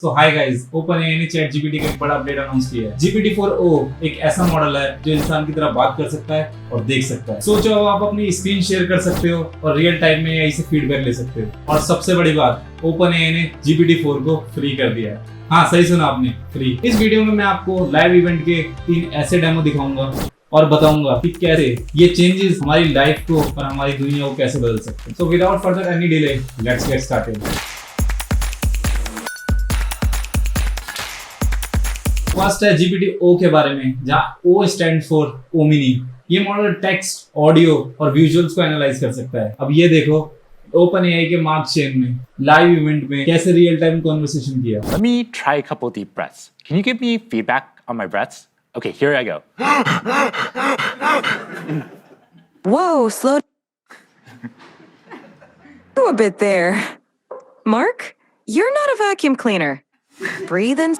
तो hi guys, OpenAI ने chat GPT का एक बड़ा अपडेट अनाउंस किया है। GPT-4o एक ऐसा मॉडल है जो इंसान की तरह बात कर सकता है और देख सकता है। सोचो अब आप अपनी स्क्रीन शेयर कर सकते हो और रियल टाइम में AI से फीडबैक ले सकते हो। और सबसे बड़ी बात, OpenAI ने GPT-4 को फ्री कर दिया है। हाँ, सही सुना आपने, फ्री। इस वीडियो में मैं आपको लाइव इवेंट के 3 ऐसे डेमो दिखाऊंगा और बताऊंगा कि कैसे ये चेंजेस हमारी लाइफ को और हमारी दुनिया को कैसे बदल सकते हैं। So without further any delay, let's get started. First है GPT-O के बारे में, जहाँ O स्टैंड फॉर ओमिनी। ये मॉडल टेक्स्ट, ऑडियो और विजुअल्स को एनालाइज कर सकता है। अब ये देखो OpenAI के मार्क चेन में लाइव इवेंट में कैसे रियल टाइम कॉन्वर्सेशन किया। Let me try a couple deep breaths. Can you give me feedback on my breaths? Okay, here I go. Whoa, slow a bit there. Mark, you're not a vacuum cleaner. Breathe in.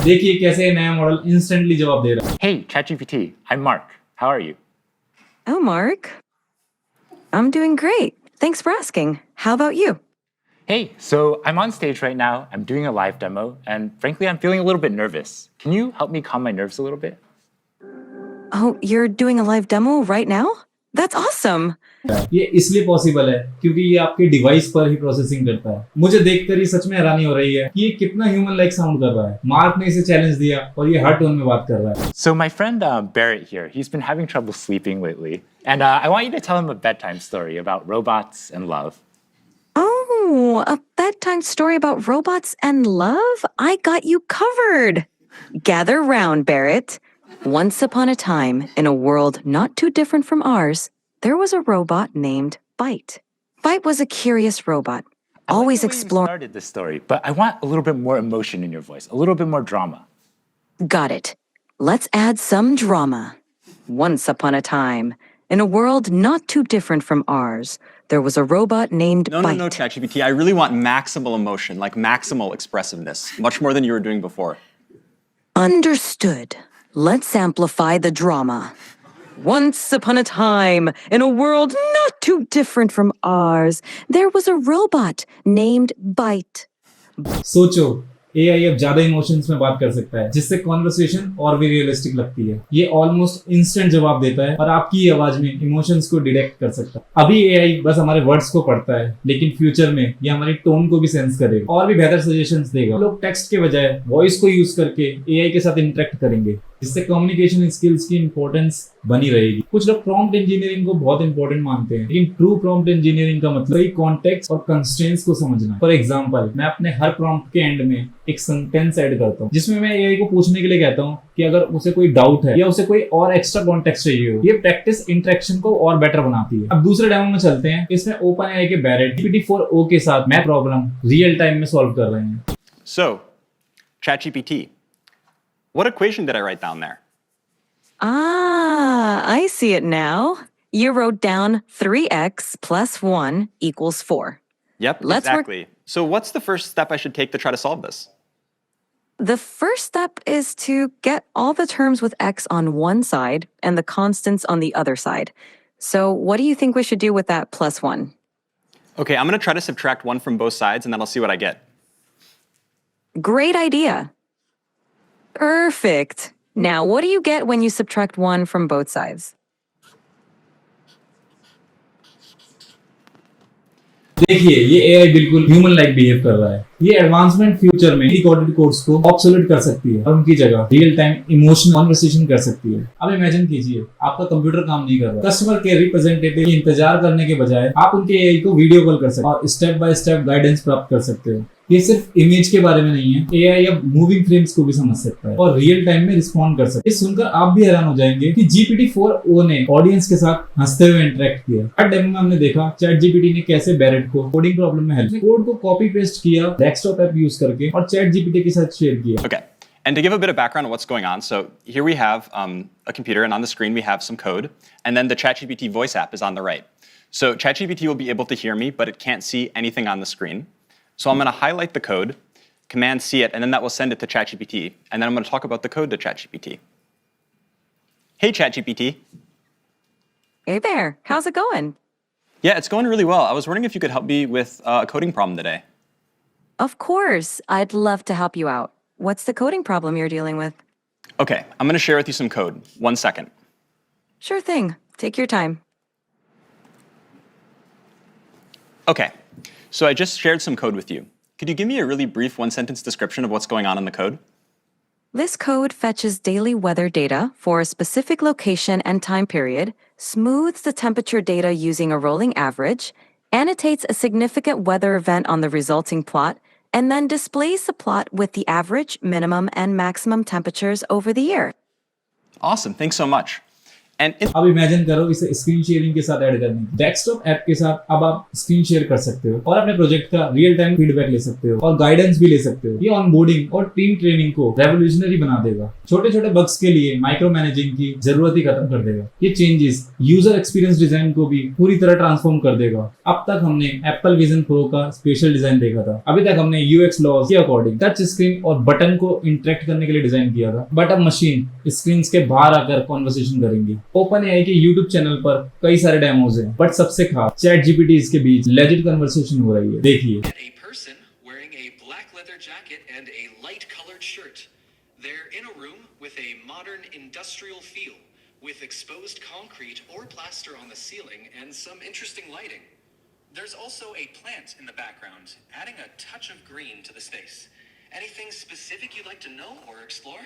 देखिए कैसे नया model instantly जवाब दे रहा है। Hey, ChatGPT, I'm Mark. How are you? Oh, Mark. I'm doing great. Thanks for asking. How about you? Hey, so I'm on stage right now. I'm doing a live demo, and frankly, I'm feeling a little bit nervous. Can you help me calm my nerves a little bit? Oh, you're doing a live demo right now? That's awesome. ये इसलिए possible है क्योंकि ये आपके device पर ही processing करता है। मुझे देखकर ही सच में हैरानी हो रही है कि ये कितना ह्यूमन लाइक साउंड कर रहा है। मार्क ने इसे चैलेंज दिया और ये हर टोन में बात कर रहा है। So my friend Barrett here, he's been having trouble sleeping lately, and I want you to tell him a bedtime story about robots and love. Oh, a bedtime story about robots and love? I got you covered. Gather round, Barrett. Once upon a time, in a world not too different from ours, there was a robot named Byte. Byte was a curious robot, always You exploring. started this story, but I want a little bit more emotion in your voice, a little bit more drama. Got it. Let's add some drama. Once upon a time, in a world not too different from ours, there was a robot named Byte. No, ChatGPT. I really want maximal emotion, like maximal expressiveness, much more than you were doing before. Understood. Let's amplify the drama. Once upon a time, in a world not too different from ours, there was a robot named Byte. सोचो AI अब ज्यादा emotions में बात कर सकता है, जिससे conversation और भी रियलिस्टिक लगती है। ये ऑलमोस्ट इंस्टेंट जवाब देता है और आपकी ही आवाज में इमोशंस को डिटेक्ट कर सकता है। अभी AI बस हमारे वर्ड्स को पढ़ता है, लेकिन फ्यूचर में ये हमारी टोन को भी सेंस करेगा और भी बेहतर सजेशंस देगा। लोग टेक्स्ट के बजाय वॉइस को यूज करके AI के साथ इंटरेक्ट करेंगे, जिससे कम्युनिकेशन स्किल्स की इंपॉर्टेंस बनी रहेगी। कुछ लोग प्रॉम्प्ट इंजीनियरिंग को बहुत इंपॉर्टेंट मानते हैं, लेकिन ट्रू प्रॉम्प्ट इंजीनियरिंग का मतलब सही कॉन्टेक्स्ट और कंस्ट्रेंट्स को समझना। फॉर एग्जांपल, मैं अपने हर प्रॉम्प्ट के एंड में एक सेंटेंस ऐड करता हूँ, जिसमें मैं AI को पूछने के लिए कहता हूँ कि अगर उसे कोई डाउट है या उसे कोई और एक्स्ट्रा कॉन्टेक्स्ट चाहिए हो। ये प्रैक्टिस इंटरेक्शन को और बेटर बनाती है। अब दूसरे डेमो में चलते हैं। इसमें OpenAI के बैरेट GPT-4o के साथ मैथ प्रॉब्लम रियल टाइम में सॉल्व कर रहे हैं। So, ChatGPT, what equation did I write down there? Ah, I see it now. You wrote down 3x plus 1 equals 4. Yep, Let's work- exactly. So what's the first step I should take to try to solve this? The first step is to get all the terms with x on one side and the constants on the other side. So what do you think we should do with that plus 1? Okay, I'm going to try to subtract 1 from both sides, and then I'll see what I get. Great idea. Perfect. Now, what do you get when you subtract 1 from both sides? देखिए ये AI बिल्कुल human like behave कर रहा है। ये advancement future में decoded codes को obsolete कर सकती है और उनकी जगह रियल टाइम इमोशनल कन्वर्सेशन कर सकती है। अब इमेजिन कीजिए आपका कंप्यूटर काम नहीं कर रहा, कस्टमर केयर रिप्रेजेंटेटिव इंतजार करने के बजाय आप उनके AI को वीडियो कॉल कर सकते हैं और स्टेप बाय स्टेप गाइडेंस प्राप्त कर सकते हो। ये सिर्फ इमेज के बारे में नहीं है, AI अब मूविंग फ्रेम्स को भी समझ सकता है और रियल टाइम में रिस्पॉन्ड कर सकता है। ये सुनकर आप भी हैरान हो जाएंगे कि GPT-4o ने ऑडियंस के साथ हंसते हुए इंटरेक्ट किया। हर डेमो में हमने देखा ChatGPT ने कैसे बैरेट को कोडिंग प्रॉब्लम में हेल्प, कोड को कॉपी पेस्ट किया डेस्कटॉप ऐप यूज करके और ChatGPT के साथ शेयर किया। Okay, and to give a bit of background on what's going on, so here we have a computer, and on the screen we have some code, and then the ChatGPT voice app is on the right. So ChatGPT will be able to hear me, but it can't see anything on the screen. So I'm going to highlight the code, Command C it, and then that will send it to ChatGPT, and then I'm going to talk about the code to ChatGPT. Hey ChatGPT. Hey there. How's it going? Yeah, it's going really well. I was wondering if you could help me with a coding problem today. Of course, I'd love to help you out. What's the coding problem you're dealing with? Okay, I'm going to share with you some code. 1 second. Sure thing. Take your time. Okay, so I just shared some code with you. Could you give me a really brief one-sentence description of what's going on in the code? This code fetches daily weather data for a specific location and time period, smooths the temperature data using a rolling average, annotates a significant weather event on the resulting plot, and then displays the plot with the average, minimum, and maximum temperatures over the year. Awesome, thanks so much. And अब imagine करो इसे screen sharing के साथ add करने desktop app के साथ अब आप स्क्रीन शेयर कर सकते हो और अपने प्रोजेक्ट का रियल टाइम फीडबैक ले सकते हो और गाइडेंस भी ले सकते हो। ये ऑनबोर्डिंग और टीम ट्रेनिंग को रेवोल्यूशनरी बना देगा। छोटे छोटे बग्स के लिए माइक्रो मैनेजिंग की जरूरत ही खत्म कर देगा। ये चेंजेस यूजर एक्सपीरियंस डिजाइन को भी पूरी तरह ट्रांसफॉर्म कर देगा। अब तक हमने एप्पल विजन प्रो का स्पेशल डिजाइन देखा था, अभी तक हमने यूएक्स लॉज के अकॉर्डिंग टच स्क्रीन और बटन को इंटरेक्ट करने के लिए डिजाइन किया था, बट अब मशीन स्क्रीन के बाहर आकर कॉन्वर्सेशन करेंगी। ओपन एआई के यूट्यूब चैनल पर कई सारे डेमोज हैं, बट सबसे खास चैट जीपीटी के बीच लेजिट कन्वर्सेशन हो रही है। देखिए। A person wearing a black leather jacket and a light colored shirt. They're in a room with a modern industrial feel, with exposed concrete or plaster on the ceiling and some interesting lighting. There's also a plant in the background, adding a touch of green to the space. Anything specific you'd like to know or explore?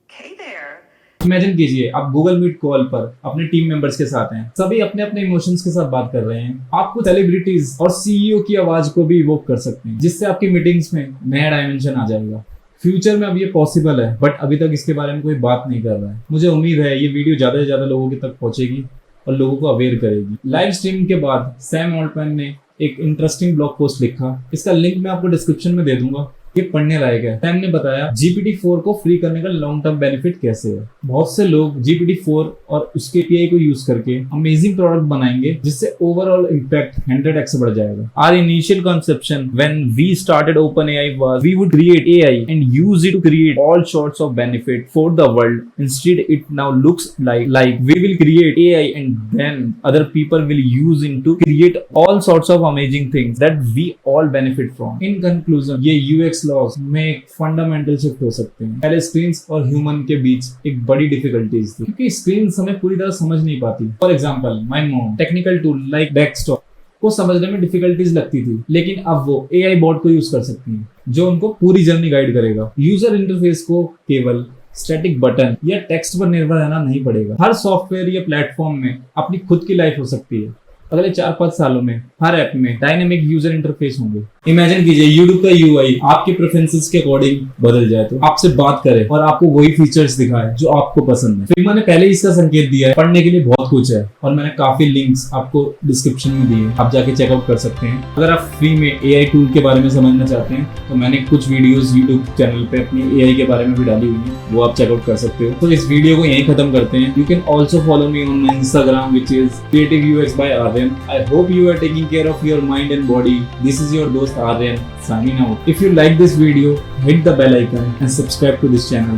Hey there. Imagine कीजिए आप Google meet call पर अपने team members के साथ हैं, सभी अपने अपने इमोशंस के साथ बात कर रहे हैं। आपको सेलिब्रिटीज और सीईओ की आवाज को भी इवोक कर सकते हैं, जिससे आपकी मीटिंग्स में नया डायमेंशन आ जाएगा। फ्यूचर में अब ये पॉसिबल है, बट अभी तक इसके बारे में कोई बात नहीं कर रहा है। मुझे उम्मीद है ये वीडियो ज्यादा से ज्यादा लोगों के तक पहुंचेगी और लोगों को अवेयर करेगी। लाइव स्ट्रीम के बाद सैम ऑल्टमैन ने एक इंटरेस्टिंग ब्लॉग पोस्ट लिखा, इसका लिंक मैं आपको डिस्क्रिप्शन में दे दूंगा। ये पढ़ने लायक है। सैम ने बताया GPT-4 को फ्री करने का लॉन्ग टर्म बेनिफिट कैसे है। बहुत से लोग GPT-4 और उसके API को यूज करके अमेजिंग प्रोडक्ट बनाएंगे, जिससे ओवरऑल इम्पैक्ट 100x बढ़ जाएगा। Our initial conception when we started OpenAI was we would create AI and use it to create all sorts of benefit for the world. Instead, it now looks like we will create AI and then other people will use it to create all sorts of amazing things that we all benefit from. In conclusion, ये UX loss में एक fundamental shift हो सकते हैं। पहले screens और human के बीच एक बड़ी डिफिकल्टीज थी, क्योंकि स्क्रीन्स हमें पूरी तरह समझ नहीं पाती। For example, my mom technical tool like desktop को समझने में डिफिकल्टीज लगती थी, लेकिन अब वो एआई बॉट को यूज कर सकती हैं, जो उनको पूरी जर्नी गाइड करेगा। यूजर इंटरफेस को केवल स्टैटिक बटन या टेक्स्ट पर निर्भर रहना नहीं पड़ेगा। हर सॉफ्टवेयर या प्लेटफॉर्म में अपनी खुद की लाइफ हो सकती है। अगले 4-5 सालों में हर ऐप में डायनेमिक यूजर इंटरफेस होंगे। इमेजिन कीजिए YouTube का UI आपके प्रेफरेंसेस के अकॉर्डिंग बदल जाए, तो आपसे बात करे और आपको वही फीचर्स दिखाए जो आपको पसंद है। फिर मैंने पहले ही इसका संकेत दिया है, पढ़ने के लिए बहुत कुछ है और मैंने काफी लिंक्स आपको डिस्क्रिप्शन में दिए, आप जाके चेकआउट कर सकते हैं। अगर आप फ्री में AI टूल के बारे में समझना चाहते हैं तो मैंने कुछ वीडियोस YouTube चैनल पे अपनी AI के बारे में भी डाली हुई है, वो आप चेकआउट कर सकते हो। तो इस वीडियो को यहीं खत्म करते हैं। You can also follow me on my Instagram, which is Creative UX by Aryan. I hope you are taking care of your mind and body. This is your dost Aryan signing out. If you like this video, hit the bell icon and subscribe to this channel.